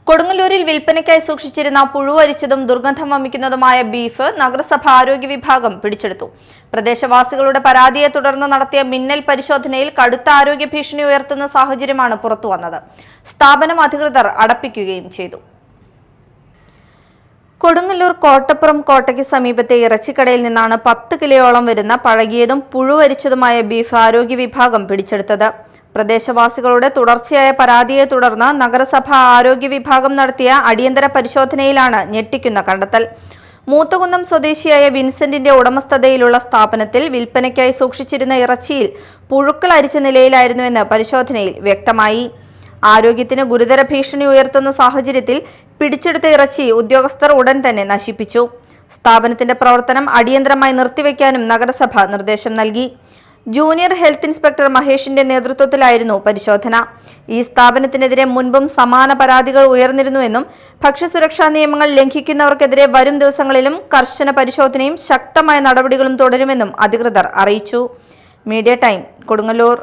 കൊടുങ്ങല്ലൂരിൽ വിൽപ്പനയ്ക്കായി സൂക്ഷിച്ചിരുന്ന പുഴുവരിച്ചതും ദുർഗന്ധം വമിക്കുന്നതുമായ ബീഫ് നഗരസഭ ആരോഗ്യ വിഭാഗം പിടിച്ചെടുത്തു. പ്രദേശവാസികളുടെ പരാതിയെ തുടർന്ന് നടത്തിയ മിന്നൽ പരിശോധനയിൽ കടുത്ത ആരോഗ്യ ഭീഷണി ഉയർത്തുന്ന സാഹചര്യമാണ് പുറത്തുവന്നത്. സ്ഥാപനം അധികൃതർ അടപ്പിക്കുകയും ചെയ്തു. കൊടുങ്ങല്ലൂർ കോട്ടപ്പുറം കോട്ടയ്ക്ക് സമീപത്തെ ഇറച്ചിക്കടയിൽ നിന്നാണ് 10 കിലോയോളം വരുന്ന പഴകിയതും പുഴുവരിച്ചതുമായ ബീഫ് ആരോഗ്യ വിഭാഗം പിടിച്ചെടുത്തത്. പ്രദേശവാസികളുടെ തുടർച്ചയായ പരാതിയെ തുടർന്ന് നഗരസഭ ആരോഗ്യ വിഭാഗം നടത്തിയ അടിയന്തര പരിശോധനയിലാണ് ഞെട്ടിക്കുന്ന കണ്ടെത്തൽ. മൂത്തകുന്നം സ്വദേശിയായ വിൻസെന്റിന്റെ ഉടമസ്ഥതയിലുള്ള സ്ഥാപനത്തിൽ വിൽപ്പനയ്ക്കായി സൂക്ഷിച്ചിരുന്ന ഇറച്ചിയിൽ പുഴുക്കൾ അരിച്ച നിലയിലായിരുന്നുവെന്ന് പരിശോധനയിൽ വ്യക്തമായി. ആരോഗ്യത്തിന് ഗുരുതര ഭീഷണി ഉയർത്തുന്ന സാഹചര്യത്തിൽ പിടിച്ചെടുത്ത ഇറച്ചി ഉദ്യോഗസ്ഥർ ഉടൻ തന്നെ നശിപ്പിച്ചു. സ്ഥാപനത്തിന്റെ പ്രവർത്തനം അടിയന്തരമായി നിർത്തിവെക്കാനും നഗരസഭ നിർദ്ദേശം നൽകി. ജൂനിയർ ഹെൽത്ത് ഇൻസ്പെക്ടർ മഹേഷിന്റെ നേതൃത്വത്തിലായിരുന്നു പരിശോധന. ഈ സ്ഥാപനത്തിനെതിരെ മുൻപും സമാന പരാതികൾ ഉയർന്നിരുന്നുവെന്നും ഭക്ഷ്യസുരക്ഷാ നിയമങ്ങൾ ലംഘിക്കുന്നവർക്കെതിരെ വരും ദിവസങ്ങളിലും കർശന പരിശോധനയും ശക്തമായ നടപടികളും തുടരുമെന്നും അധികൃതർ അറിയിച്ചു. Media time, Kodungallur.